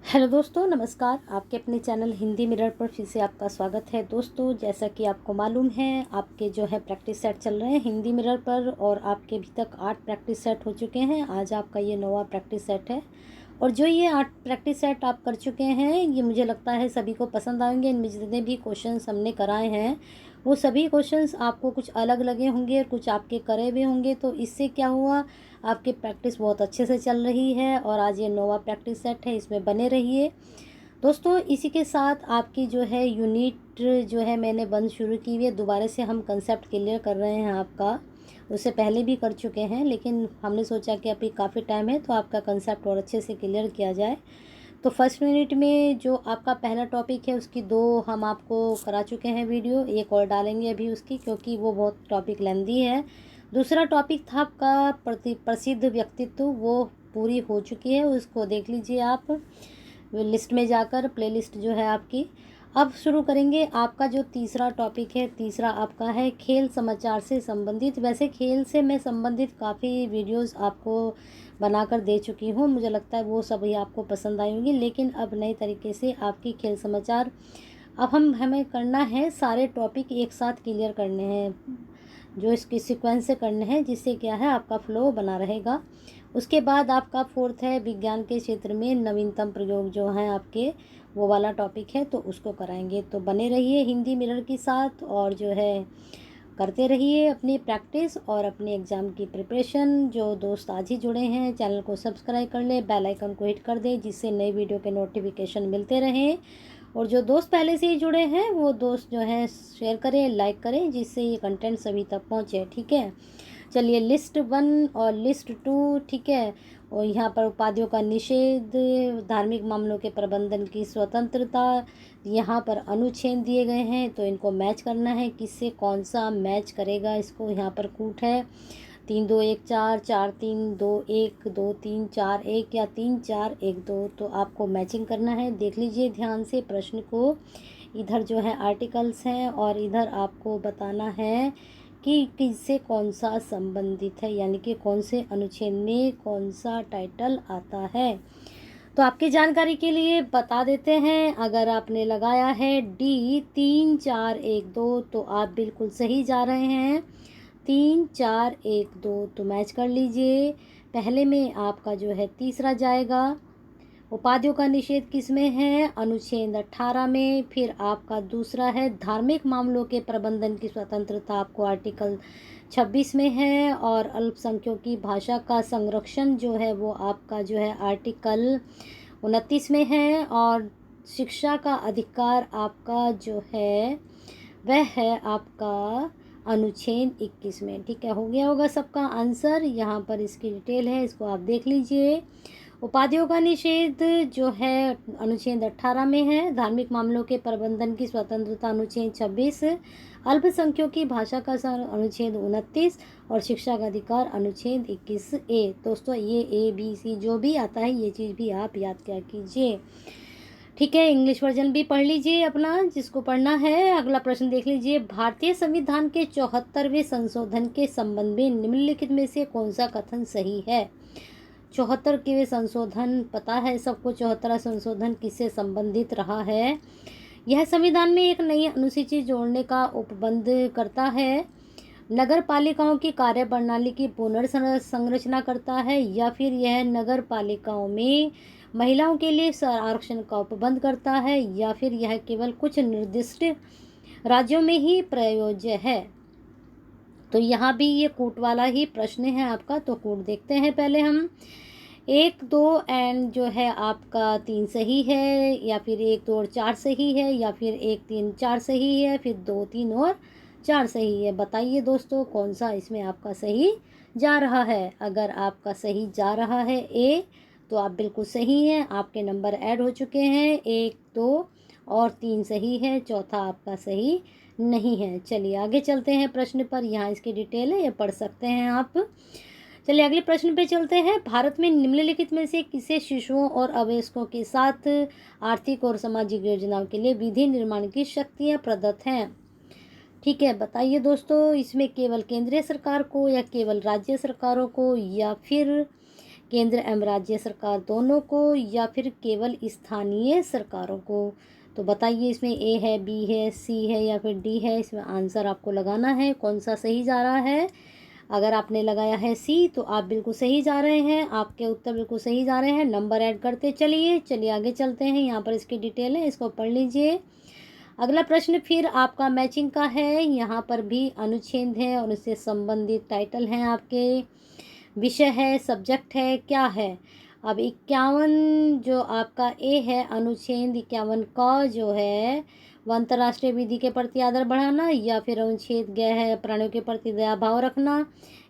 Hello दोस्तों, नमस्कार। आपके अपने चैनल हिंदी मिरर पर फिर से आपका स्वागत है। दोस्तों, जैसा कि आपको मालूम है, आपके जो है प्रैक्टिस सेट चल रहे हैं हिंदी मिरर पर और आपके अभी तक 8 प्रैक्टिस सेट हो चुके हैं। आज आपका ये 9वां प्रैक्टिस सेट है और जो ये 8 प्रैक्टिस सेट आप कर चुके हैं, ये मुझे लगता है सभी को पसंद आएंगे। इनमें जितने भी क्वेश्चंस हमने कराए हैं वो सभी क्वेश्चंस आपको कुछ अलग लगे होंगे और कुछ आपके करे हुए होंगे। तो इससे क्या हुआ, आपकी प्रैक्टिस बहुत अच्छे से चल रही है और आज ये 9वां प्रैक्टिस सेट है, इसमें बने रहिए दोस्तों। इसी के साथ आपकी जो है यूनिट जो है मैंने बंद शुरू की हुई है। दोबारा से हम कंसेप्ट क्लियर कर रहे हैं आपका। उससे पहले भी कर चुके हैं, लेकिन हमने सोचा कि अभी काफ़ी टाइम है तो आपका कंसेप्ट और अच्छे से क्लियर किया जाए। तो फर्स्ट यूनिट में जो आपका पहला टॉपिक है उसकी 2 हम आपको करा चुके हैं वीडियो, एक और डालेंगे अभी उसकी, क्योंकि वो बहुत टॉपिक लेंदी है। दूसरा टॉपिक था आपका प्रसिद्ध व्यक्तित्व, वो पूरी हो चुकी है, उसको देख लीजिए आप लिस्ट में जाकर, प्लेलिस्ट जो है आपकी। अब शुरू करेंगे आपका जो तीसरा टॉपिक है। तीसरा आपका है खेल समाचार से संबंधित। वैसे खेल से मैं संबंधित काफ़ी वीडियोस आपको बनाकर दे चुकी हूँ, मुझे लगता है वो सभी आपको पसंद आई होंगी, लेकिन अब नए तरीके से आपकी खेल समाचार अब हमें करना है, सारे टॉपिक एक साथ क्लियर करने हैं, जो इसकी सीक्वेंस से करने हैं, जिससे क्या है आपका फ्लो बना रहेगा। उसके बाद आपका फोर्थ है विज्ञान के क्षेत्र में नवीनतम प्रयोग जो हैं आपके, वो वाला टॉपिक है, तो उसको कराएंगे। तो बने रहिए हिंदी मिरर के साथ और जो है करते रहिए अपनी प्रैक्टिस और अपने एग्ज़ाम की प्रिपरेशन। जो दोस्त आज ही जुड़े हैं चैनल को सब्सक्राइब कर ले, बेल आइकन को हिट कर दे, जिससे नई वीडियो के नोटिफिकेशन मिलते रहें। और जो दोस्त पहले से ही जुड़े हैं वो दोस्त जो है शेयर करें, लाइक करें, जिससे ये कंटेंट सभी तक पहुँचे। ठीक है, चलिए लिस्ट 1 और लिस्ट 2, ठीक है। और यहाँ पर उपाधियों का निषेध, धार्मिक मामलों के प्रबंधन की स्वतंत्रता, यहाँ पर अनुच्छेद दिए गए हैं, तो इनको मैच करना है, किससे कौन सा मैच करेगा इसको। यहाँ पर कूट है 3 2 1 4, 4 3 2 1, 2 3 4 1 या 3 4 1 2, तो आपको मैचिंग करना है। देख लीजिए ध्यान से प्रश्न को। इधर जो है आर्टिकल्स हैं और इधर आपको बताना है कि किससे कौन सा संबंधित है, यानी कि कौन से अनुच्छेद में कौन सा टाइटल आता है। तो आपकी जानकारी के लिए बता देते हैं, अगर आपने लगाया है डी 3 4 1 2 तो आप बिल्कुल सही जा रहे हैं। 3 4 1 2 तो मैच कर लीजिए। पहले में आपका जो है तीसरा जाएगा। उपाधियों का निषेध किस में है? अनुच्छेद 18 में। फिर आपका दूसरा है धार्मिक मामलों के प्रबंधन की स्वतंत्रता, आपको आर्टिकल 26 में है। और अल्पसंख्यकों की भाषा का संरक्षण जो है वो आपका जो है आर्टिकल 29 में है। और शिक्षा का अधिकार आपका जो है वह है आपका अनुच्छेद 21 में। ठीक है, हो गया होगा सबका आंसर। यहाँ पर इसकी डिटेल है, इसको आप देख लीजिए। उपाधियों का निषेध जो है अनुच्छेद 18 में है, धार्मिक मामलों के प्रबंधन की स्वतंत्रता अनुच्छेद 26, अल्पसंख्यकों की भाषा का अनुच्छेद 29 और शिक्षा का अधिकार अनुच्छेद 21A। दोस्तों ये ABC जो भी आता है ये चीज़ भी आप याद क्या कीजिए। ठीक है, इंग्लिश वर्जन भी पढ़ लीजिए अपना, जिसको पढ़ना है। अगला प्रश्न देख लीजिए, भारतीय संविधान के 74वें संशोधन के संबंध में निम्नलिखित में से कौन सा कथन सही है। 74वें संशोधन पता है सबको, 74वां संशोधन किससे संबंधित रहा है? यह संविधान में एक नई अनुसूची जोड़ने का उपबंध करता है, नगर पालिकाओं की कार्य प्रणाली की पुनर्संरचना करता है, या फिर यह नगर पालिकाओं में महिलाओं के लिए आरक्षण का उपबंध करता है, या फिर यह केवल कुछ निर्दिष्ट राज्यों में ही प्रयोज्य है। तो यहाँ भी ये कूट वाला ही प्रश्न है आपका, तो कूट देखते हैं पहले हम। 1 2 एंड जो है आपका 3 सही है, या फिर 1 2 और 4 सही है, या फिर 1 3 4 सही है, फिर 2 3 और 4 सही है। बताइए दोस्तों कौन सा इसमें आपका सही जा रहा है। अगर आपका सही जा रहा है ए, तो आप बिल्कुल सही हैं, आपके नंबर ऐड हो चुके हैं। 1 2 और 3 सही है, चौथा आपका सही नहीं है। चलिए आगे चलते हैं प्रश्न पर, यहाँ इसकी डिटेल है, ये पढ़ सकते हैं आप। चलिए अगले प्रश्न पे चलते हैं। भारत में निम्नलिखित में से किसे शिशुओं और अवयस्कों के साथ आर्थिक और सामाजिक योजनाओं के लिए विधि निर्माण की शक्तियाँ प्रदत्त हैं? ठीक है, बताइए दोस्तों, इसमें केवल केंद्रीय सरकार को, या केवल राज्य सरकारों को, या फिर केंद्र एवं राज्य सरकार दोनों को, या फिर केवल स्थानीय सरकारों को। तो बताइए इसमें ए है, बी है, सी है या फिर डी है। इसमें आंसर आपको लगाना है कौन सा सही जा रहा है। अगर आपने लगाया है सी तो आप बिल्कुल सही जा रहे हैं, आपके उत्तर बिल्कुल सही जा रहे हैं। नंबर ऐड करते चलिए आगे चलते हैं। यहाँ पर इसकी डिटेल है, इसको पढ़ लीजिए। अगला प्रश्न फिर आपका मैचिंग का है। यहाँ पर भी अनुच्छेद है और उससे संबंधित टाइटल हैं आपके, विषय है, सब्जेक्ट है, क्या है। अब 51 जो आपका ए है, अनुच्छेद 51 का जो है वो अंतर्राष्ट्रीय विधि के प्रति आदर बढ़ाना, या फिर अनुच्छेद ग है प्राणियों के प्रति दया भाव रखना,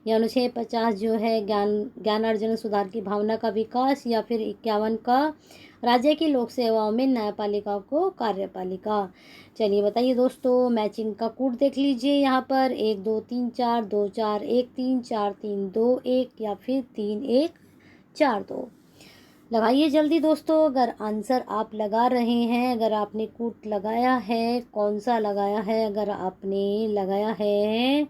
या अनुच्छेद 50 जो है ज्ञानार्जन सुधार की भावना का विकास, या फिर 51 का राज्य की लोक सेवाओं में न्यायपालिका को कार्यपालिका। चलिए बताइए दोस्तों, मैचिंग का कोड देख लीजिए। यहाँ पर 1 2 3 4 2 4 1 3 4 3 2 1 या फिर 3 1 4 2। लगाइए जल्दी दोस्तों। अगर आंसर आप लगा रहे हैं, अगर आपने कोड लगाया है, कौन सा लगाया है, अगर आपने लगाया है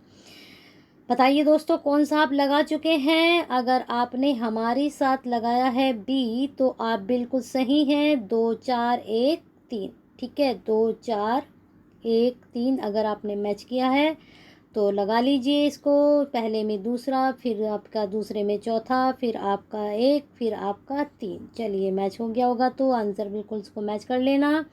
बताइए दोस्तों कौन सा आप लगा चुके हैं। अगर आपने हमारे साथ लगाया है बी तो आप बिल्कुल सही हैं। 2 4 1 3, ठीक है, 2 4 1 3 अगर आपने मैच किया है तो लगा लीजिए इसको। पहले में दूसरा, फिर आपका दूसरे में चौथा, फिर आपका 1, फिर आपका 3। चलिए मैच हो गया होगा तो आंसर बिल्कुल इसको मैच कर लेना।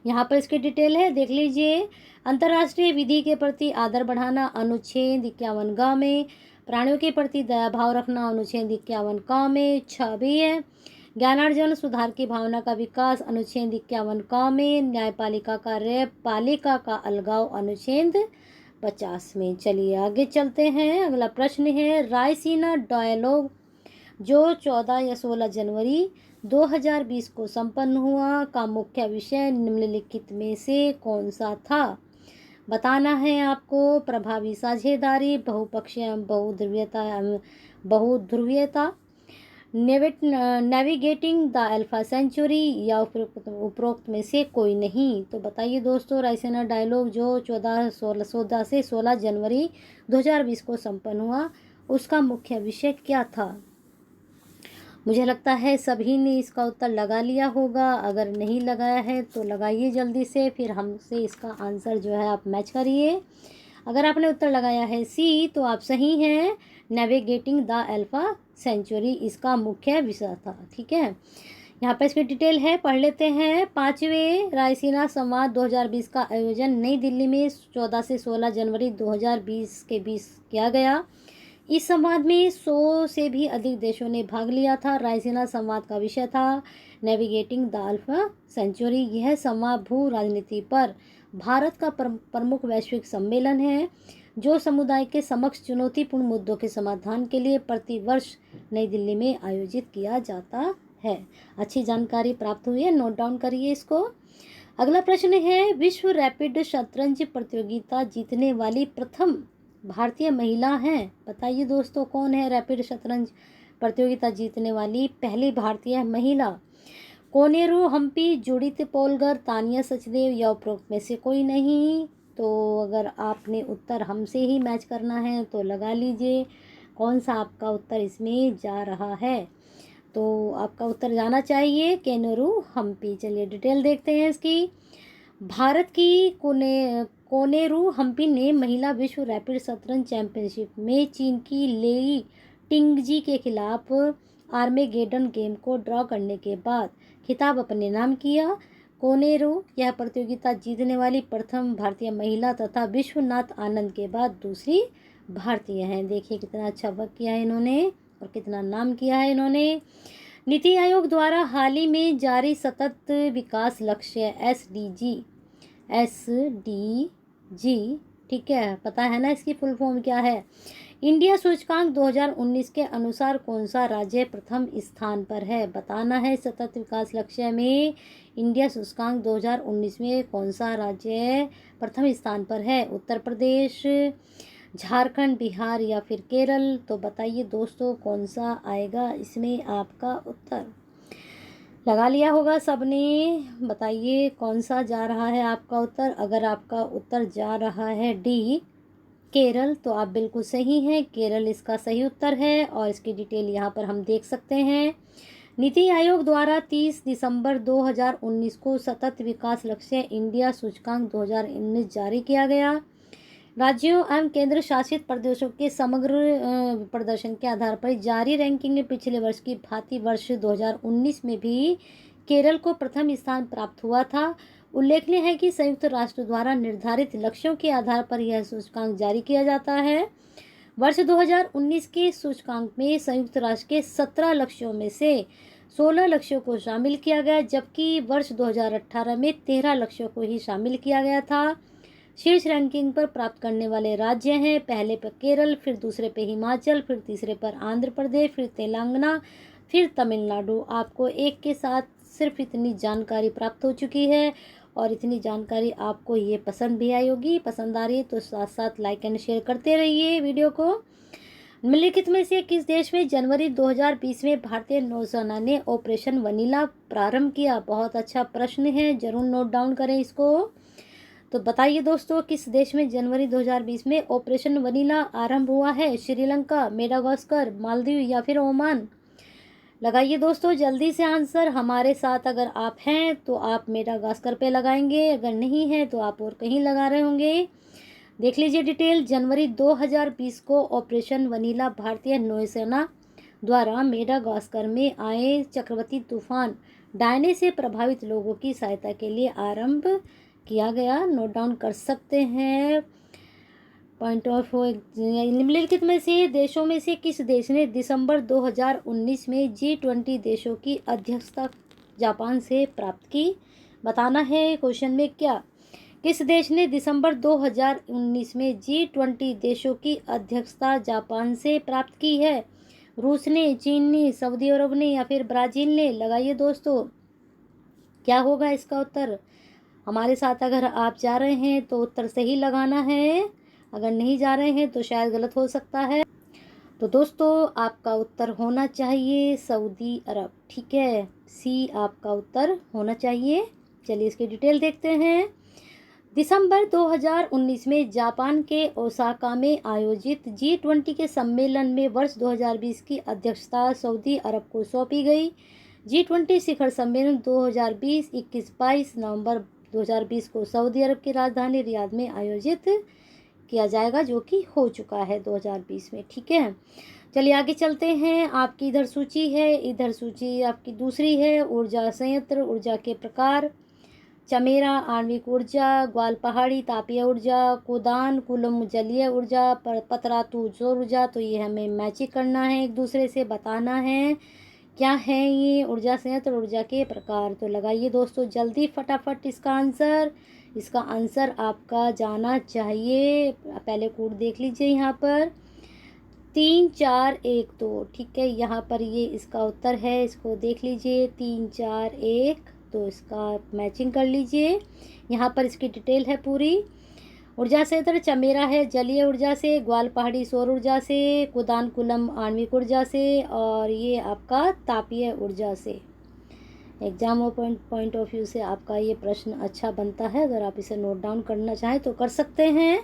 यहाँ पर इसकी डिटेल है, देख लीजिए। अंतर्राष्ट्रीय विधि के प्रति आदर बढ़ाना, अनुच्छेद 51 ग में। प्राणियों के प्रति दया भाव रखना, अनुच्छेद 51 क में 6 भी है। ज्ञानार्जन सुधार की भावना का विकास, अनुच्छेद 51 क में। न्यायपालिका कार्यपालिका का अलगाव, अनुच्छेद 50 में। चलिए आगे चलते हैं। अगला प्रश्न है, रायसीना डायलॉग जो 14 या 16 जनवरी 2020 को संपन्न हुआ का मुख्य विषय निम्नलिखित में से कौन सा था। बताना है आपको। प्रभावी साझेदारी, बहुपक्षीय एवं बहुध्रुवीयता, नेविगेटिंग द अल्फा सेंचुरी, या उपरोक्त में से कोई नहीं। तो बताइए दोस्तों, रायसीना डायलॉग जो 14 से 16 जनवरी 2020 को संपन्न हुआ, उसका मुख्य विषय क्या था। मुझे लगता है सभी ने इसका उत्तर लगा लिया होगा। अगर नहीं लगाया है तो लगाइए जल्दी से, फिर हमसे इसका आंसर जो है आप मैच करिए। अगर आपने उत्तर लगाया है सी तो आप सही हैं। नेविगेटिंग द अल्फा सेंचुरी इसका मुख्य विषय था, ठीक है। यहाँ पर इसकी डिटेल है, पढ़ लेते हैं। 5वें रायसीना संवाद 2020 का आयोजन नई दिल्ली में 14 से 16 जनवरी 2020 के बीच किया गया। इस संवाद में 100 से भी अधिक देशों ने भाग लिया था। रायसीना संवाद का विषय था नेविगेटिंग द अल्फा सेंचुरी। यह संवाद भू राजनीति पर भारत का प्रमुख वैश्विक सम्मेलन है जो समुदाय के समक्ष चुनौतीपूर्ण मुद्दों के समाधान के लिए प्रतिवर्ष नई दिल्ली में आयोजित किया जाता है। अच्छी जानकारी प्राप्त हुई है, नोट डाउन करिए इसको। अगला प्रश्न है, विश्व रैपिड शतरंज प्रतियोगिता जीतने वाली प्रथम भारतीय महिला हैं। बताइए दोस्तों कौन है रैपिड शतरंज प्रतियोगिता जीतने वाली पहली भारतीय महिला। कोनेरू हम्पी, जूडिथ पोलगर, तानिया सचदेव, या उपरोक्त में से कोई नहीं। तो अगर आपने उत्तर हमसे ही मैच करना है तो लगा लीजिए कौन सा आपका उत्तर इसमें जा रहा है। तो आपका उत्तर जाना चाहिए कोनेरू हम्पी। चलिए डिटेल देखते हैं इसकी। भारत की कोनेरू हम्पी ने महिला विश्व रैपिड शतरंज चैंपियनशिप में चीन की लेई टिंगजी के खिलाफ आर्मेगेडन गेम को ड्रॉ करने के बाद खिताब अपने नाम किया। कोनेरू यह प्रतियोगिता जीतने वाली प्रथम भारतीय महिला तथा विश्वनाथ आनंद के बाद दूसरी भारतीय हैं। देखिए कितना अच्छा वर्क किया है इन्होंने और कितना नाम किया है इन्होंने। नीति आयोग द्वारा हाल ही में जारी सतत विकास लक्ष्य SDG, ठीक है, पता है ना इसकी फुल फॉर्म क्या है। इंडिया सूचकांक 2019 के अनुसार कौन सा राज्य प्रथम स्थान पर है। बताना है सतत विकास लक्ष्य में इंडिया सूचकांक 2019 में कौन सा राज्य प्रथम स्थान पर है। उत्तर प्रदेश, झारखंड, बिहार या फिर केरल। तो बताइए दोस्तों कौन सा आएगा इसमें आपका उत्तर। लगा लिया होगा सबने। बताइए कौन सा जा रहा है आपका उत्तर। अगर आपका उत्तर जा रहा है डी केरल। तो आप बिल्कुल सही हैं, केरल इसका सही उत्तर है और इसकी डिटेल यहाँ पर हम देख सकते हैं। नीति आयोग द्वारा 30 दिसंबर 2019 को सतत विकास लक्ष्य इंडिया सूचकांक 2019 जारी किया गया। राज्यों एवं केंद्र शासित प्रदेशों के समग्र प्रदर्शन के आधार पर जारी रैंकिंग में पिछले वर्ष की भांति वर्ष 2019 में भी केरल को प्रथम स्थान प्राप्त हुआ था। उल्लेखनीय है कि संयुक्त राष्ट्र द्वारा निर्धारित लक्ष्यों के आधार पर यह सूचकांक जारी किया जाता है। वर्ष 2019 के सूचकांक में संयुक्त राष्ट्र के 17 लक्ष्यों में से 16 लक्ष्यों को शामिल किया गया, जबकि वर्ष 2018 में 13 लक्ष्यों को ही शामिल किया गया था। शीर्ष रैंकिंग पर प्राप्त करने वाले राज्य हैं, पहले पर केरल, फिर दूसरे पे हिमाचल, फिर तीसरे पर आंध्र प्रदेश, फिर तेलंगाना, फिर तमिलनाडु। आपको एक के साथ सिर्फ इतनी जानकारी प्राप्त हो चुकी है और इतनी जानकारी आपको ये पसंद भी आई होगी। पसंद आ रही है तो साथ साथ लाइक एंड शेयर करते रहिए वीडियो को। निम्नलिखित में से किस देश में जनवरी 2020 में भारतीय नौसेना ने ऑपरेशन वनीला प्रारंभ किया? बहुत अच्छा प्रश्न है, जरूर नोट डाउन करें इसको। तो बताइए दोस्तों, किस देश में जनवरी 2020 में ऑपरेशन वनीला आरंभ हुआ है? श्रीलंका, मेडागास्कर, मालदीव या फिर ओमान? लगाइए दोस्तों जल्दी से आंसर। हमारे साथ अगर आप हैं तो आप मेडागास्कर पे लगाएंगे, अगर नहीं है तो आप और कहीं लगा रहे होंगे। देख लीजिए डिटेल। जनवरी 2020 को ऑपरेशन वनीला भारतीय नौसेना द्वारा मेडागास्कर में आए चक्रवाती तूफान डायने से प्रभावित लोगों की सहायता के लिए आरंभ किया गया। नोट डाउन कर सकते हैं। पॉइंट ऑफ निम्नलिखित में से देशों में से किस देश ने दिसंबर 2019 में G20 देशों की अध्यक्षता जापान से प्राप्त की? बताना है क्वेश्चन में क्या। किस देश ने दिसंबर 2019 में G20 देशों की अध्यक्षता जापान से प्राप्त की है? रूस ने, चीन ने, सऊदी अरब ने या फिर ब्राज़ील ने? लगाइए दोस्तों, क्या होगा इसका उत्तर। हमारे साथ अगर आप जा रहे हैं तो उत्तर सही लगाना है, अगर नहीं जा रहे हैं तो शायद गलत हो सकता है। तो दोस्तों आपका उत्तर होना चाहिए सऊदी अरब। ठीक है, सी आपका उत्तर होना चाहिए। चलिए इसकी डिटेल देखते हैं। दिसंबर 2019 में जापान के ओसाका में आयोजित G20 के सम्मेलन में वर्ष 2020 की अध्यक्षता सऊदी अरब को सौंपी गई। G20 शिखर सम्मेलन 2020 21-22 नवंबर 2020 को सऊदी अरब की राजधानी रियाद में आयोजित किया जाएगा, जो कि हो चुका है 2020 में। ठीक है, चलिए आगे चलते हैं। आपकी इधर सूची है, इधर सूची आपकी दूसरी है। ऊर्जा संयंत्र, ऊर्जा के प्रकार: चमेरा आणविक ऊर्जा, ग्वाल पहाड़ी तापीय ऊर्जा, कुदान कुलम जलीय ऊर्जा, पतरातू सौर ऊर्जा। तो ये हमें मैचिंग करना है, एक दूसरे से बताना है क्या है ये ऊर्जा संयंत्र, ऊर्जा के प्रकार। तो लगाइए दोस्तों जल्दी फटाफट इसका आंसर। इसका आंसर आपका जाना चाहिए। पहले कोड देख लीजिए यहाँ पर 3 4 1 2। ठीक है, यहाँ पर ये इसका उत्तर है, इसको देख लीजिए 3 4 1। तो इसका मैचिंग कर लीजिए। यहाँ पर इसकी डिटेल है पूरी। ऊर्जा क्षेत्र चमेरा है जलीय ऊर्जा से, ग्वाल पहाड़ी सौर ऊर्जा से, कुदान कुलम आणविक ऊर्जा से और ये आपका तापीय ऊर्जा से। एग्जाम पॉइंट ऑफ व्यू से आपका ये प्रश्न अच्छा बनता है। अगर आप इसे नोट डाउन करना चाहें तो कर सकते हैं।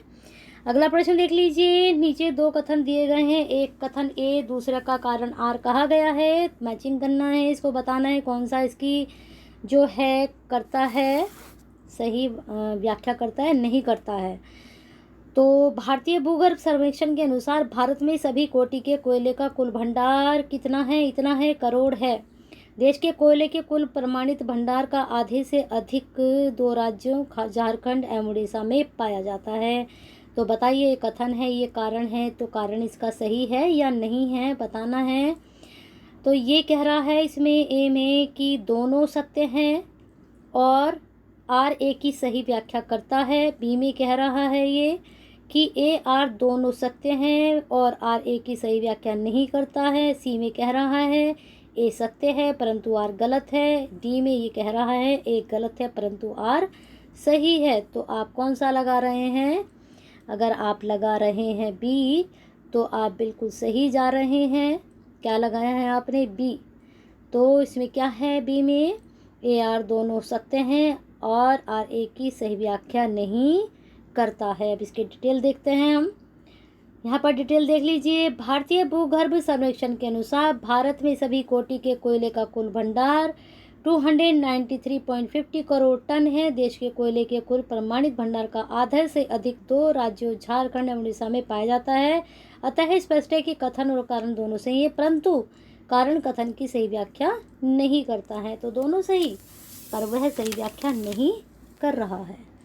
अगला प्रश्न देख लीजिए। नीचे दो कथन दिए गए हैं, एक कथन ए, दूसरा का कारण आर कहा गया है। मैचिंग करना है, इसको बताना है कौन सा इसकी जो है करता है, सही व्याख्या करता है, नहीं करता है। तो भारतीय भूगर्भ सर्वेक्षण के अनुसार भारत में सभी कोटि के कोयले का कुल भंडार कितना है? इतना है करोड़ है। देश के कोयले के कुल प्रमाणित भंडार का आधे से अधिक 2 राज्यों झारखंड एवं उड़ीसा में पाया जाता है। तो बताइए ये कथन है, ये कारण है, तो कारण इसका सही है या नहीं है बताना है। तो ये कह रहा है इसमें ए में कि दोनों सत्य हैं और आर ए की सही व्याख्या करता है। बी में कह रहा है ये कि ए आर दोनों सत्य हैं और आर ए की सही व्याख्या नहीं करता है। सी में कह रहा है ए सत्य है परंतु आर गलत है। डी में ये कह रहा है ए गलत है परंतु आर सही है। तो आप कौन सा लगा रहे हैं? अगर आप लगा रहे हैं बी तो आप बिल्कुल सही जा रहे हैं। क्या लगाया है आपने? बी। तो इसमें क्या है बी में? ए आर दोनों सत्य हैं और आर ए की सही व्याख्या नहीं करता है। अब इसकी डिटेल देखते हैं हम। यहाँ पर डिटेल देख लीजिए। भारतीय भूगर्भ सर्वेक्षण के अनुसार भारत में सभी कोटि के कोयले का कुल भंडार 293.50 करोड़ टन है। देश के कोयले के कुल प्रमाणित भंडार का आधे से अधिक दो राज्यों झारखंड एवं उड़ीसा में पाया जाता है। अतः स्पष्ट है कि कथन और कारण दोनों सही है, परंतु कारण कथन की सही व्याख्या नहीं करता है। तो दोनों सही, पर वह सही व्याख्या नहीं कर रहा है।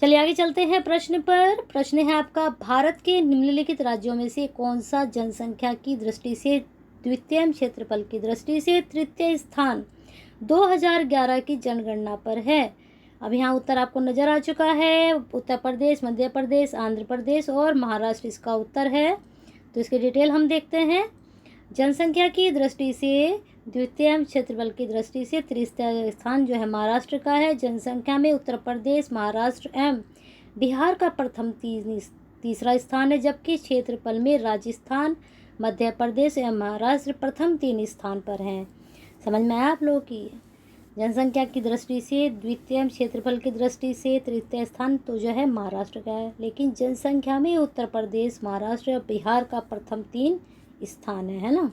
चलिए आगे चलते हैं प्रश्न पर। प्रश्न है आपका, भारत के निम्नलिखित राज्यों में से कौन सा जनसंख्या की दृष्टि से द्वितीय, क्षेत्रफल की दृष्टि से तृतीय स्थान 2011 की जनगणना पर है? अब यहाँ उत्तर आपको नजर आ चुका है। उत्तर प्रदेश, मध्य प्रदेश, आंध्र प्रदेश और महाराष्ट्र इसका उत्तर है। तो इसकी डिटेल हम देखते हैं। जनसंख्या की दृष्टि से द्वितीय, क्षेत्रफल की दृष्टि से तृतीय स्थान जो है महाराष्ट्र का है। जनसंख्या में उत्तर प्रदेश, महाराष्ट्र एवं बिहार का प्रथम तीसरा स्थान है, जबकि क्षेत्रफल में राजस्थान, मध्य प्रदेश एवं महाराष्ट्र प्रथम 3 स्थान पर हैं। समझ में आया आप लोगों की? जनसंख्या की दृष्टि से द्वितीय, क्षेत्रफल की दृष्टि से तृतीय स्थान तो जो है महाराष्ट्र का है, लेकिन जनसंख्या में उत्तर प्रदेश, महाराष्ट्र और बिहार का प्रथम 3 स्थान है ना।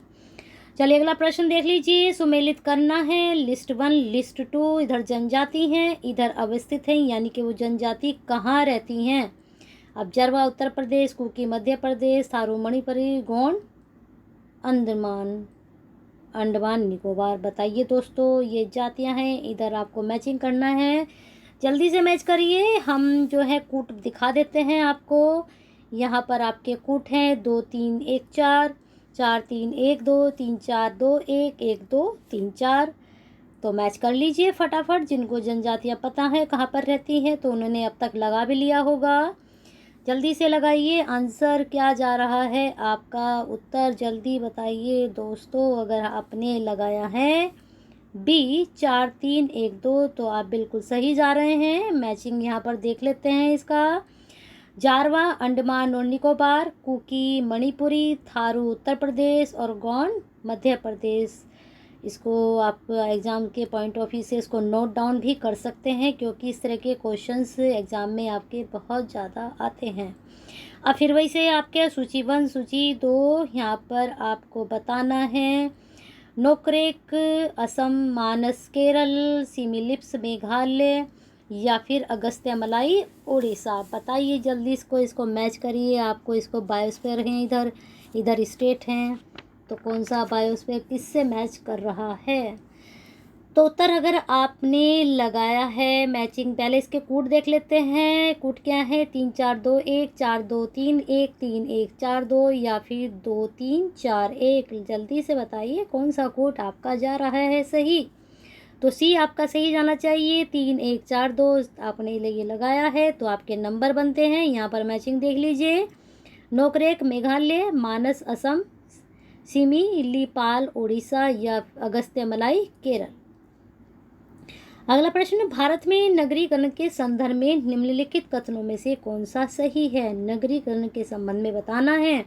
चलिए अगला प्रश्न देख लीजिए। सुमेलित करना है। लिस्ट 1, लिस्ट 2 इधर जनजाति हैं, इधर अवस्थित हैं, यानी कि वो जनजाति कहाँ रहती हैं। अब जरवा उत्तर प्रदेश, कुकी मध्य प्रदेश, थारू मणिपुरी, गोंड अंडमान निकोबार। बताइए दोस्तों, ये जातियां हैं। इधर आपको मैचिंग करना है, जल्दी से मैच करिए। हम जो है कूट दिखा देते हैं आपको। यहाँ पर आपके कूट हैं 2 3 1 4, 4 3 1 2, 3 4 2 1, 1 2 3 4। तो मैच कर लीजिए फटाफट। जिनको जनजातियाँ पता है कहाँ पर रहती हैं तो उन्होंने अब तक लगा भी लिया होगा। जल्दी से लगाइए। आंसर क्या जा रहा है आपका? उत्तर जल्दी बताइए दोस्तों। अगर आपने लगाया है बी 4 3 1 2 तो आप बिल्कुल सही जा रहे हैं। मैचिंग यहाँ पर देख लेते हैं इसका। जारवा अंडमान और निकोबार, कुकी मणिपुरी, थारू उत्तर प्रदेश और गोंड मध्य प्रदेश। इसको आप एग्ज़ाम के पॉइंट ऑफ व्यू से इसको नोट डाउन भी कर सकते हैं, क्योंकि इस तरह के क्वेश्चंस एग्ज़ाम में आपके बहुत ज़्यादा आते हैं। अब फिर वही से आपके सूची 1, सूची 2 यहाँ पर आपको बताना है। नोकरेक असम, मानस केरल, सिमिलिप्स मेघालय या फिर अगस्त्य मलाई उड़ीसा। बताइए जल्दी इसको मैच करिए। आपको इसको बायोस्फीयर हैं, इधर स्टेट हैं, तो कौन सा बायोस्फीयर किससे मैच कर रहा है? तो उत्तर अगर आपने लगाया है मैचिंग, पहले इसके कूट देख लेते हैं। कूट क्या है? 3 4 2 1, 4 2 3 1, 3 1 4 2 या फिर 2 3 4 1। जल्दी से बताइए कौन सा कूट आपका जा रहा है सही। तो सी आपका सही जाना चाहिए। 3 1 4 2 आपने ये लगाया है तो आपके नंबर बनते हैं। यहाँ पर मैचिंग देख लीजिए। नोकरेक मेघालय, मानस असम, सिमिलीपाल उड़ीसा या अगस्त्य मलाई केरल। अगला प्रश्न, भारत में नगरीकरण के संदर्भ में निम्नलिखित कथनों में से कौन सा सही है? नगरीकरण के संबंध में बताना है।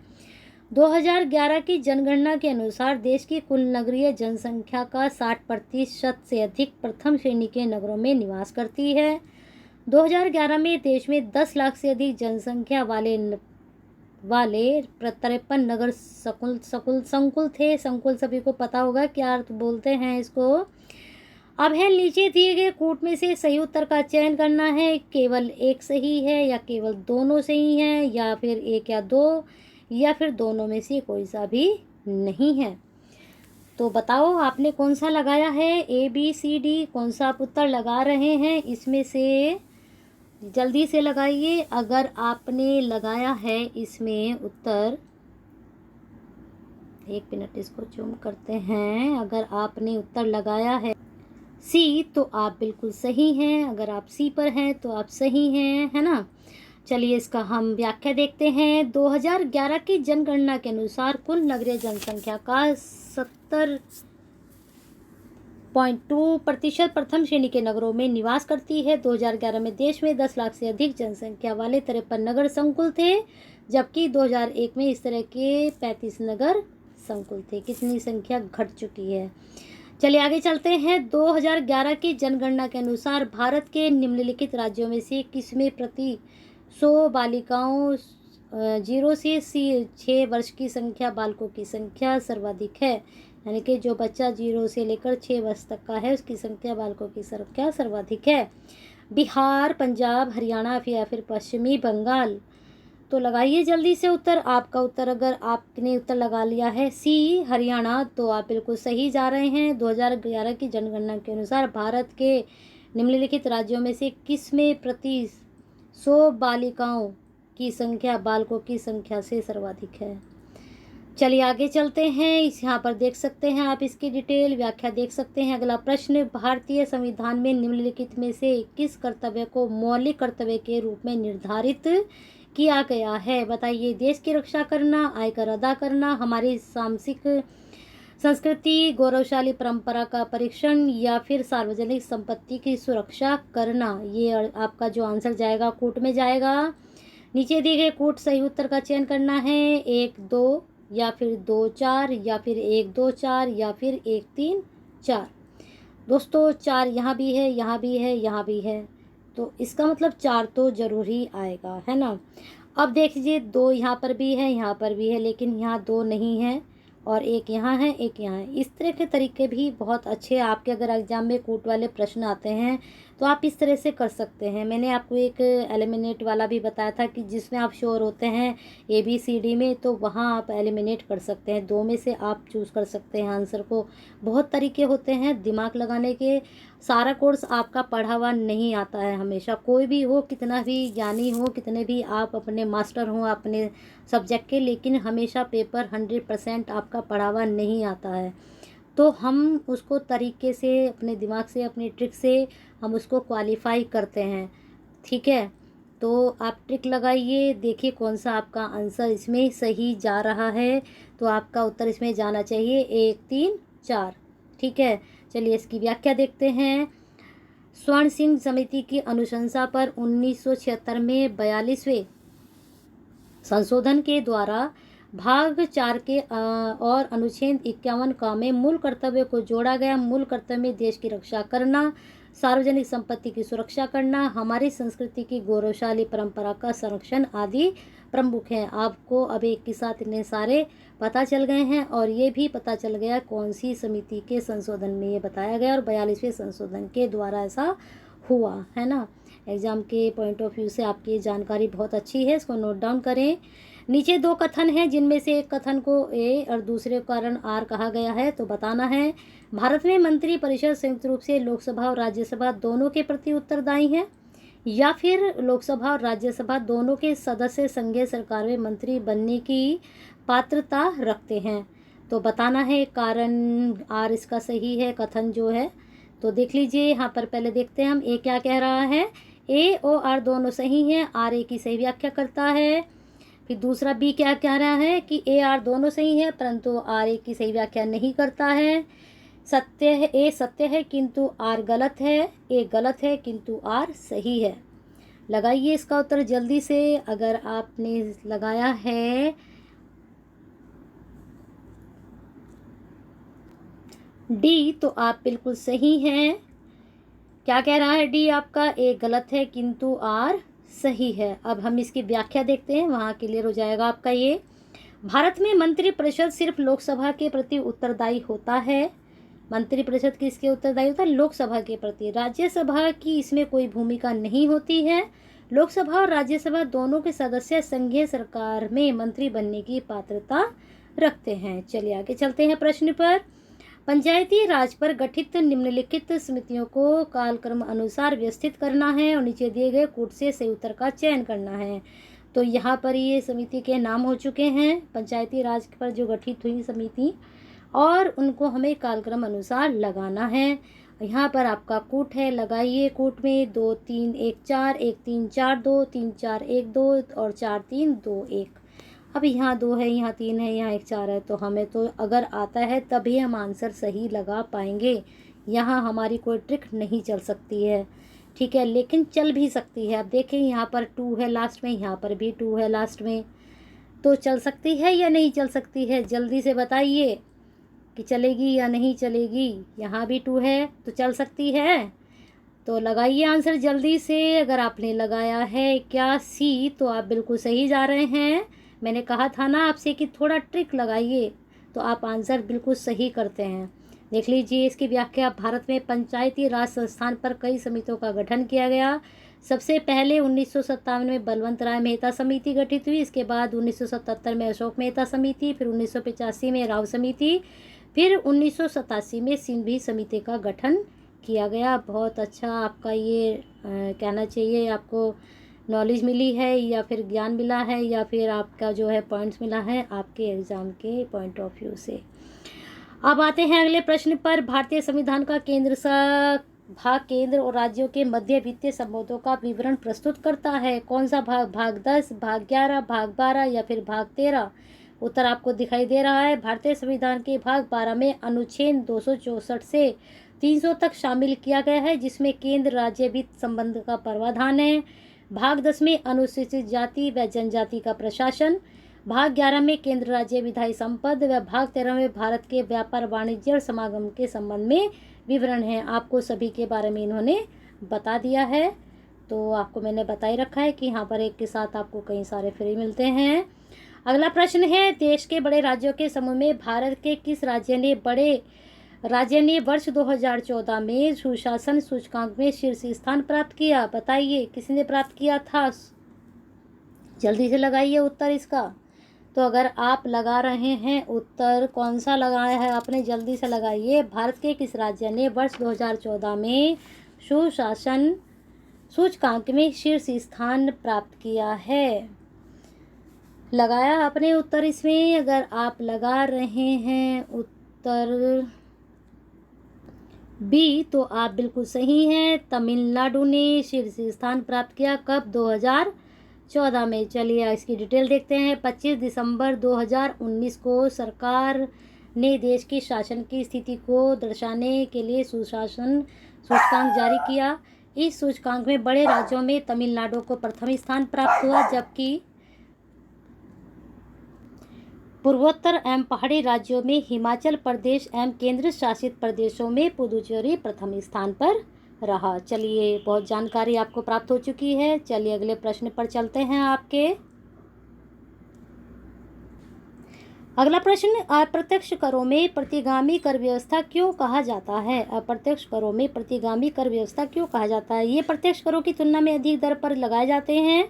2011 की जनगणना के अनुसार देश की कुल नगरीय जनसंख्या का 60% से अधिक प्रथम श्रेणी के नगरों में निवास करती है। 2011 में देश में 10 लाख से अधिक जनसंख्या वाले 53 नगर संकुल थे। संकुल सभी को पता होगा क्या अर्थ बोलते हैं इसको। अब है नीचे दिए गए कूट में से सही उत्तर का चयन करना है। केवल एक सही है या केवल दोनों सही हैं या फिर 1 या 2 या फिर दोनों में से कोई सा भी नहीं है। तो बताओ आपने कौन सा लगाया है? A B C D कौन सा आप उत्तर लगा रहे हैं? इसमें से जल्दी से लगाइए। अगर आपने लगाया है इसमें उत्तर, 1 मिनट इसको जूम करते हैं। अगर आपने उत्तर लगाया है सी तो आप बिल्कुल सही हैं। अगर आप सी पर हैं तो आप सही हैं, है ना। चलिए इसका हम व्याख्या देखते हैं। 2011 की जनगणना के अनुसार कुल नगरीय जनसंख्या का 70.2% प्रथम श्रेणी के नगरों में निवास करती है। 2011 में देश में 10 लाख से अधिक जनसंख्या वाले 53 नगर संकुल थे, जबकि 2001 में इस तरह के 35 नगर संकुल थे। कितनी संख्या घट चुकी है। चलिए आगे चलते हैं। 2011 की जनगणना के अनुसार भारत के निम्नलिखित राज्यों में से किसमें प्रति 100 बालिकाओं 0 से 6 वर्ष की संख्या बालकों की संख्या सर्वाधिक है, यानी कि जो बच्चा 0 से लेकर 6 वर्ष तक का है उसकी संख्या बालकों की संख्या सर्वाधिक है। बिहार, पंजाब, हरियाणा या फिर पश्चिमी बंगाल। तो लगाइए जल्दी से उत्तर। आपका उत्तर, अगर आपने उत्तर लगा लिया है सी हरियाणा, तो आप बिल्कुल सही जा रहे हैं। 2011 की जनगणना के अनुसार भारत के निम्नलिखित राज्यों में से किस में प्रति 100 बालिकाओं की संख्या बालकों की संख्या से सर्वाधिक है। चलिए आगे चलते हैं। इस यहाँ पर देख सकते हैं आप इसकी डिटेल व्याख्या देख सकते हैं। अगला प्रश्न, भारतीय संविधान में निम्नलिखित में से किस कर्तव्य को मौलिक कर्तव्य के रूप में निर्धारित किया गया है। बताइए। देश की रक्षा करना, आयकर अदा करना, हमारी सांस्कृतिक संस्कृति, गौरवशाली परंपरा का परीक्षण, या फिर सार्वजनिक संपत्ति की सुरक्षा करना। ये आपका जो आंसर जाएगा कूट में जाएगा। नीचे दिए गए कूट सही उत्तर का चयन करना है। 1 2 या फिर 2 4 या फिर 1 2 4 या फिर 1 3 4। दोस्तों 4 यहाँ भी है, यहाँ भी है, यहाँ भी है, तो इसका मतलब 4 तो जरूर ही आएगा, है ना। अब देख लीजिए 2 यहाँ पर भी है, यहाँ पर भी है, लेकिन यहाँ 2 नहीं है और 1 यहाँ है, 1 यहाँ है। इस तरह के तरीके भी बहुत अच्छे आपके अगर एग्जाम में कूट वाले प्रश्न आते हैं तो आप इस तरह से कर सकते हैं। मैंने आपको एक एलिमिनेट वाला भी बताया था कि जिसमें आप श्योर होते हैं ABCD में, तो वहाँ आप एलिमिनेट कर सकते हैं। 2 में से आप चूज़ कर सकते हैं आंसर को। बहुत तरीके होते हैं दिमाग लगाने के। सारा कोर्स आपका पढ़ा हुआ नहीं आता है हमेशा। कोई भी हो, कितना भी ज्ञानी हो, कितने भी आप अपने मास्टर हों अपने सब्जेक्ट के, लेकिन हमेशा पेपर 100% आपका पढ़ा हुआ नहीं आता है। तो हम उसको तरीके से, अपने दिमाग से, अपनी ट्रिक से हम उसको क्वालिफाई करते हैं। ठीक है, तो आप ट्रिक लगाइए, देखिए कौन सा आपका आंसर इसमें सही जा रहा है। तो आपका उत्तर इसमें जाना चाहिए 1 3 4। ठीक है, चलिए इसकी व्याख्या देखते हैं। स्वर्ण सिंह समिति की अनुशंसा पर 1976 में 42वें संशोधन के द्वारा भाग 4 के और अनुच्छेद 51 का में मूल कर्तव्य को जोड़ा गया। मूल कर्तव्य में देश की रक्षा करना, सार्वजनिक संपत्ति की सुरक्षा करना, हमारी संस्कृति की गौरवशाली परंपरा का संरक्षण आदि प्रमुख हैं। आपको अब एक के साथ इतने सारे पता चल गए हैं और ये भी पता चल गया कौन सी समिति के संशोधन में ये बताया गया और 42वें संशोधन के द्वारा ऐसा हुआ, है ना। एग्ज़ाम के पॉइंट ऑफ व्यू से आपकी जानकारी बहुत अच्छी है, इसको नोट डाउन करें। नीचे 2 कथन हैं जिनमें से एक कथन को A और दूसरे कारण R कहा गया है, तो बताना है। भारत में मंत्री परिषद संयुक्त रूप से लोकसभा और राज्यसभा दोनों के प्रति उत्तरदायी है, या फिर लोकसभा और राज्यसभा दोनों के सदस्य संघीय सरकार में मंत्री बनने की पात्रता रखते हैं। तो बताना है कारण R इसका सही है कथन जो है। तो देख लीजिए यहाँ पर पहले देखते हैं हम A क्या कह रहा है। A और R दोनों सही हैं, R A की सही व्याख्या करता है। फिर दूसरा B क्या कह रहा है कि A R दोनों सही है परंतु R A की सही व्याख्या नहीं करता है। सत्य है, A सत्य है किंतु R गलत है, A गलत है किंतु R सही है। लगाइए इसका उत्तर जल्दी से। अगर आपने लगाया है D तो आप बिल्कुल सही हैं। क्या कह रहा है D आपका, A गलत है किंतु R सही है। अब हम इसकी व्याख्या देखते हैं, वहाँ क्लियर हो जाएगा आपका ये। भारत में मंत्रिपरिषद सिर्फ लोकसभा के प्रति उत्तरदायी होता है। मंत्रिपरिषद किसके उत्तरदायी होता है? लोकसभा के प्रति। राज्यसभा की इसमें कोई भूमिका नहीं होती है। लोकसभा और राज्यसभा दोनों के सदस्य संघीय सरकार में मंत्री बनने की पात्रता रखते हैं। चलिए आगे चलते हैं प्रश्न पर। पंचायती राज पर गठित निम्नलिखित समितियों को कालक्रम अनुसार व्यवस्थित करना है और नीचे दिए गए कूट से सही उत्तर का चयन करना है। तो यहाँ पर ये समिति के नाम हो चुके हैं, पंचायती राज पर जो गठित हुई समिति, और उनको हमें कालक्रम अनुसार लगाना है। यहाँ पर आपका कूट है, लगाइए कूट में 2 3 1 4, 1 3 4 2, 3 4 1 2 और 4 3 2 1। अब यहाँ 2 है, यहाँ 3 है, यहाँ 1 4 है, तो हमें तो अगर आता है तभी हम आंसर सही लगा पाएंगे। यहाँ हमारी कोई ट्रिक नहीं चल सकती है, ठीक है, लेकिन चल भी सकती है। अब देखें यहाँ पर 2 है लास्ट में, यहाँ पर भी 2 है लास्ट में, तो चल सकती है या नहीं चल सकती है? जल्दी से बताइए कि चलेगी या नहीं चलेगी। यहाँ भी 2 है तो चल सकती है। तो लगाइए आंसर जल्दी से। अगर आपने लगाया है क्या सी, तो आप बिल्कुल सही जा रहे हैं। मैंने कहा था ना आपसे कि थोड़ा ट्रिक लगाइए, तो आप आंसर बिल्कुल सही करते हैं। देख लीजिए इसकी व्याख्या। भारत में पंचायती राज संस्थान पर कई समितियों का गठन किया गया। सबसे पहले 1957 में बलवंत राय मेहता समिति गठित हुई। इसके बाद 1977 में अशोक मेहता समिति, फिर 1985 में राव समिति, फिर 1987 में सिंघवी समिति का गठन किया गया। बहुत अच्छा आपका ये कहना चाहिए, आपको नॉलेज मिली है या फिर ज्ञान मिला है या फिर आपका जो है पॉइंट्स मिला है आपके एग्ज़ाम के पॉइंट ऑफ व्यू से। अब आते हैं अगले प्रश्न पर। भारतीय संविधान का भाग केंद्र और राज्यों के मध्य वित्तीय संबंधों का विवरण प्रस्तुत करता है। कौन सा भाग? भाग 10, भाग 11, भाग 12 या फिर भाग 13? उत्तर आपको दिखाई दे रहा है। भारतीय संविधान के भाग 12 में अनुच्छेद 264 से 300 तक शामिल किया गया है, जिसमें केंद्र राज्य वित्त संबंध का प्रावधान है। भाग 10 में अनुसूचित जाति व जनजाति का प्रशासन, भाग 11 में केंद्र राज्य विधायी संपद व भाग 13 में भारत के व्यापार वाणिज्य और समागम के संबंध में विवरण है। आपको सभी के बारे में इन्होंने बता दिया है, तो आपको मैंने बता ही रखा है कि यहाँ पर एक के साथ आपको कई सारे फ्री मिलते हैं। अगला प्रश्न है, देश के बड़े राज्यों के समूह में भारत के किस राज्य ने वर्ष 2014 में सुशासन सूचकांक में शीर्ष स्थान प्राप्त किया? बताइए किसने प्राप्त किया था? जल्दी से लगाइए उत्तर इसका। तो अगर आप लगा रहे हैं उत्तर कौन सा लगाया है आपने, जल्दी से लगाइए। भारत के किस राज्य ने वर्ष 2014 में सुशासन सूचकांक में शीर्ष स्थान प्राप्त किया है? लगाया आपने उत्तर इसमें? अगर आप लगा रहे हैं उत्तर बी, तो आप बिल्कुल सही हैं। तमिलनाडु ने शीर्ष स्थान प्राप्त किया। कब? 2014 में। चलिए इसकी डिटेल देखते हैं। 25 दिसंबर 2019 को सरकार ने देश की शासन की स्थिति को दर्शाने के लिए सुशासन सूचकांक जारी किया। इस सूचकांक में बड़े राज्यों में तमिलनाडु को प्रथम स्थान प्राप्त हुआ, जबकि पूर्वोत्तर एवं पहाड़ी राज्यों में हिमाचल प्रदेश एवं केंद्र शासित प्रदेशों में पुदुचेरी प्रथम स्थान पर रहा। चलिए बहुत जानकारी आपको प्राप्त हो चुकी है। चलिए अगले प्रश्न पर चलते हैं आपके। अगला प्रश्न, अप्रत्यक्ष करों में प्रतिगामी कर व्यवस्था क्यों कहा जाता है? अप्रत्यक्ष करों में प्रतिगामी कर व्यवस्था क्यों कहा जाता है? ये प्रत्यक्ष करों की तुलना में अधिक दर पर लगाए जाते हैं।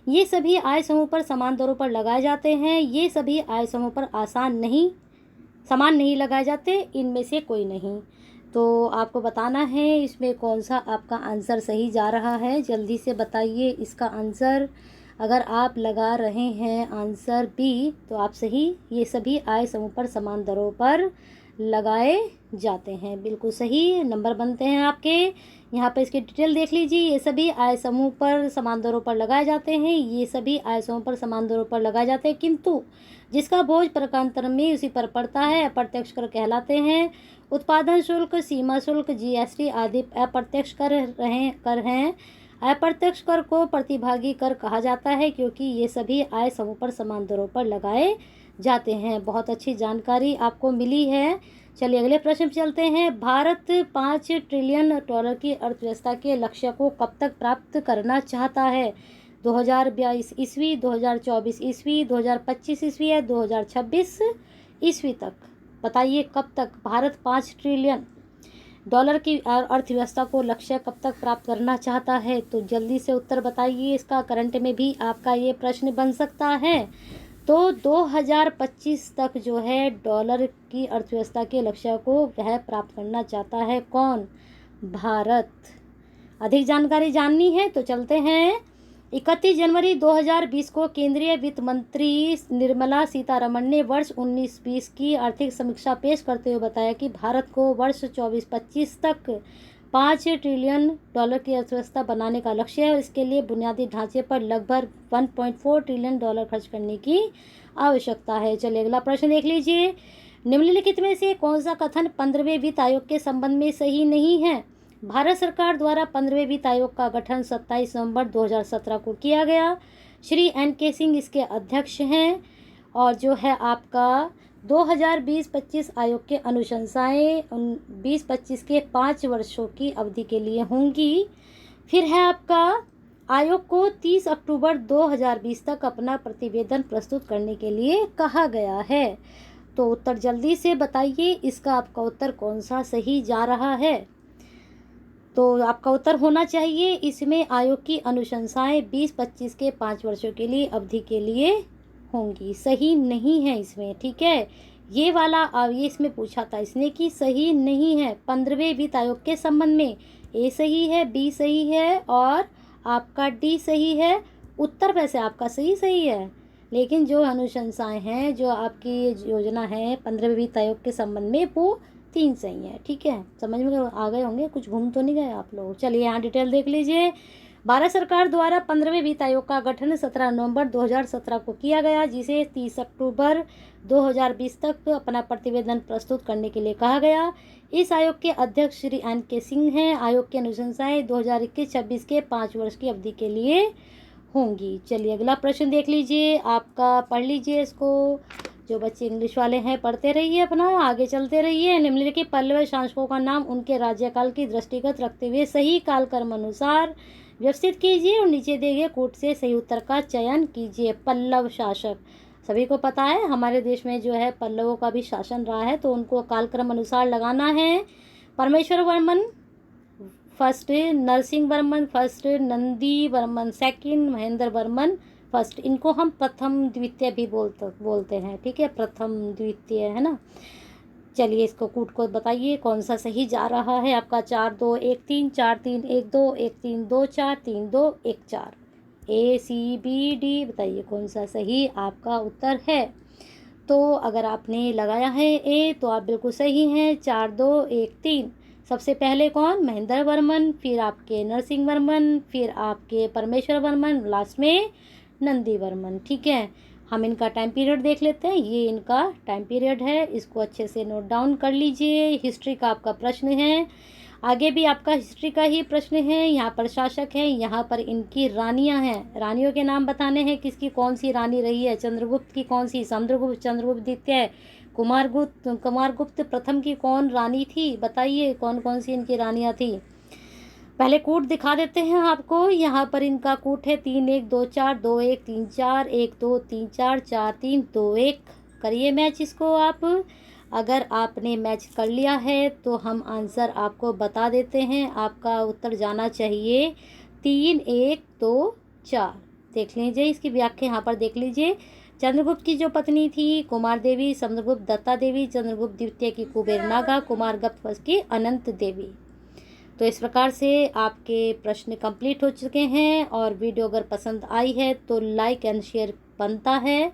ये सभी आय समूह पर समान दरों पर लगाए जाते हैं। ये सभी आय समूह पर समान नहीं लगाए जाते। इनमें से कोई नहीं। तो आपको बताना है इसमें कौन सा आपका आंसर सही जा रहा है। जल्दी से बताइए इसका आंसर। अगर आप लगा रहे हैं आंसर बी, तो आप सही। ये सभी आय समूह पर समान दरों पर लगाए जाते हैं। बिल्कुल सही नंबर बनते हैं आपके। यहाँ पर इसकी डिटेल देख लीजिए। ये सभी आय समूह पर समान दरों पर लगाए जाते हैं। ये सभी आय समूह पर समान दरों पर लगाए जाते हैं, किंतु जिसका बोझ प्रकारांतर में उसी पर पड़ता है अप्रत्यक्ष कर कहलाते हैं। उत्पादन शुल्क, सीमा शुल्क, जीएसटी आदि अप्रत्यक्ष कर हैं। अप्रत्यक्ष कर को प्रतिभागी कर कहा जाता है, क्योंकि ये सभी आय समूह पर समान दरों पर लगाए जाते हैं। बहुत अच्छी जानकारी आपको मिली है। चलिए अगले प्रश्न पर चलते हैं। भारत 5 ट्रिलियन डॉलर की अर्थव्यवस्था के लक्ष्य को कब तक प्राप्त करना चाहता है? 2022 ईस्वी, 2024 ईस्वी, 2025 ईस्वी या 2026 ईस्वी तक? बताइए कब तक भारत 5 ट्रिलियन डॉलर की अर्थव्यवस्था को लक्ष्य कब तक प्राप्त करना चाहता है? तो जल्दी से उत्तर बताइए इसका। करंट में भी आपका ये प्रश्न बन सकता है। तो 2025 तक जो है डॉलर की अर्थव्यवस्था के लक्ष्य को वह प्राप्त करना चाहता है। कौन? भारत। अधिक जानकारी जाननी है तो चलते हैं। 31 जनवरी 2020 को केंद्रीय वित्त मंत्री निर्मला सीतारमण ने वर्ष 19-20 की आर्थिक समीक्षा पेश करते हुए बताया कि भारत को वर्ष 24-25 तक 5 ट्रिलियन डॉलर की अर्थव्यवस्था बनाने का लक्ष्य है और इसके लिए बुनियादी ढांचे पर लगभग 1.4 ट्रिलियन डॉलर खर्च करने की आवश्यकता है। चलिए अगला प्रश्न देख लीजिए। निम्नलिखित में से कौन सा कथन 15वें वित्त आयोग के संबंध में सही नहीं है? भारत सरकार द्वारा 15वें वित्त आयोग का गठन 27 नवंबर 2017 को किया गया। श्री NK सिंह इसके अध्यक्ष हैं और जो है आपका 2020-25 आयोग के अनुशंसाएं 20-25 के 5 वर्षों की अवधि के लिए होंगी। फिर है आपका आयोग को 30 अक्टूबर 2020 तक अपना प्रतिवेदन प्रस्तुत करने के लिए कहा गया है। तो उत्तर जल्दी से बताइए, इसका आपका उत्तर कौन सा सही जा रहा है। तो आपका उत्तर होना चाहिए इसमें आयोग की अनुशंसाएं 20-25 के 5 वर्षों के लिए अवधि के लिए होंगी। सही नहीं है इसमें, ठीक है। ये वाला ये इसमें पूछा था इसने कि सही नहीं है 15वें वित्त आयोग के संबंध में। ए सही है, बी सही है और आपका डी सही है। उत्तर वैसे आपका सही है, लेकिन जो अनुशंसाएं हैं, जो आपकी योजना है 15वें वित्त आयोग के संबंध में, वो 3 सही है, ठीक है। समझ में आ गए होंगे, कुछ घूम तो नहीं गए आप लोग। चलिए यहाँ डिटेल देख लीजिए। भारत सरकार द्वारा 15वें वित्त आयोग का गठन 17 नवंबर 2017 को किया गया, जिसे 30 अक्टूबर 2020 तक अपना प्रतिवेदन प्रस्तुत करने के लिए कहा गया। इस आयोग के अध्यक्ष श्री NK सिंह हैं। आयोग की अनुशंसाएं 2021-26 के 5 वर्ष की अवधि के लिए होंगी। चलिए अगला प्रश्न देख लीजिए, आपका पढ़ लीजिए इसको। जो बच्चे इंग्लिश वाले हैं पढ़ते रहिए, अपना आगे चलते रहिए। निम्नलिखित 15 शासकों का नाम उनके राज्यकाल की दृष्टिगत रखते हुए सही कालक्रम अनुसार व्यवस्थित कीजिए और नीचे दिए गए कूट से सही उत्तर का चयन कीजिए। पल्लव शासक, सभी को पता है हमारे देश में जो है पल्लवों का भी शासन रहा है, तो उनको कालक्रम अनुसार लगाना है। Parameshwar Varman first, Narasimha Varman first, Nandi Varman second, Mahendra Varman first. इनको हम प्रथम द्वितीय भी बोलते हैं, ठीक है, प्रथम द्वितीय, है ना। चलिए इसको कूट को बताइए कौन सा सही जा रहा है आपका। 4-2-1-3, 4-3-1-2, 1-3-2, 4-3-2, 1-4। ACBD बताइए कौन सा सही आपका उत्तर है। तो अगर आपने लगाया है ए तो आप बिल्कुल सही हैं। 4-2-1-3, सबसे पहले कौन, महेंद्र वर्मन, फिर आपके नरसिंह वर्मन, फिर आपके परमेश्वर वर्मन, लास्ट में नंदी वर्मन, ठीक है। हम इनका टाइम पीरियड देख लेते हैं। ये इनका टाइम पीरियड है, इसको अच्छे से नोट डाउन कर लीजिए। हिस्ट्री का आपका प्रश्न है, आगे भी आपका हिस्ट्री का ही प्रश्न है। यहाँ पर शासक हैं, यहाँ पर इनकी रानियाँ हैं, रानियों के नाम बताने हैं, किसकी कौन सी रानी रही है। चंद्रगुप्त की कौन सी, समुद्रगुप्त, चंद्रगुप्त द्वितीय, कुमारगुप्त प्रथम की कौन रानी थी, बताइए कौन कौन सी इनकी रानियाँ थी। पहले कूट दिखा देते हैं आपको। यहाँ पर इनका कूट है 3-1-2-4, 2-1-3-4, 1-2-3-4, 4-3-2-1। करिए मैच इसको आप। अगर आपने मैच कर लिया है तो हम आंसर आपको बता देते हैं। आपका उत्तर जाना चाहिए 3-1-2-4। देख लीजिए इसकी व्याख्या, यहाँ पर देख लीजिए। चंद्रगुप्त की जो पत्नी थी कुमार देवी, समुद्रगुप्त दत्ता देवी, चंद्रगुप्त द्वितीय की कुबेर नागा, कुमारगुप्त फर्स्ट की अनंत देवी। तो इस प्रकार से आपके प्रश्न कंप्लीट हो चुके हैं। और वीडियो अगर पसंद आई है तो लाइक एंड शेयर बनता है,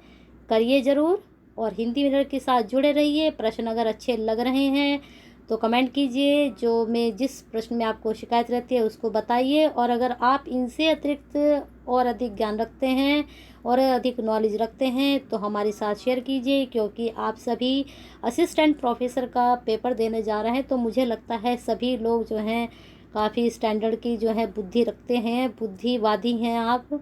करिए ज़रूर। और हिंदी मिरर के साथ जुड़े रहिए। प्रश्न अगर अच्छे लग रहे हैं तो कमेंट कीजिए। जिस प्रश्न में आपको शिकायत रहती है उसको बताइए। और अगर आप इनसे अतिरिक्त और अधिक ज्ञान रखते हैं और अधिक नॉलेज रखते हैं तो हमारे साथ शेयर कीजिए, क्योंकि आप सभी असिस्टेंट प्रोफेसर का पेपर देने जा रहे हैं। तो मुझे लगता है सभी लोग जो हैं काफ़ी स्टैंडर्ड की जो है बुद्धि रखते हैं, बुद्धिवादी हैं आप।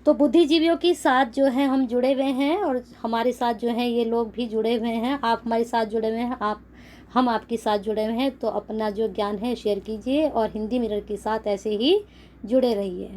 तो बुद्धिजीवियों के साथ जो है हम जुड़े हुए हैं और हमारे साथ जो है ये लोग भी जुड़े हुए हैं। आप हमारे साथ जुड़े हुए हैं, हम आपके साथ जुड़े हुए हैं। तो अपना जो ज्ञान है शेयर कीजिए और हिंदी मिरर के साथ ऐसे ही जुड़े रहिए।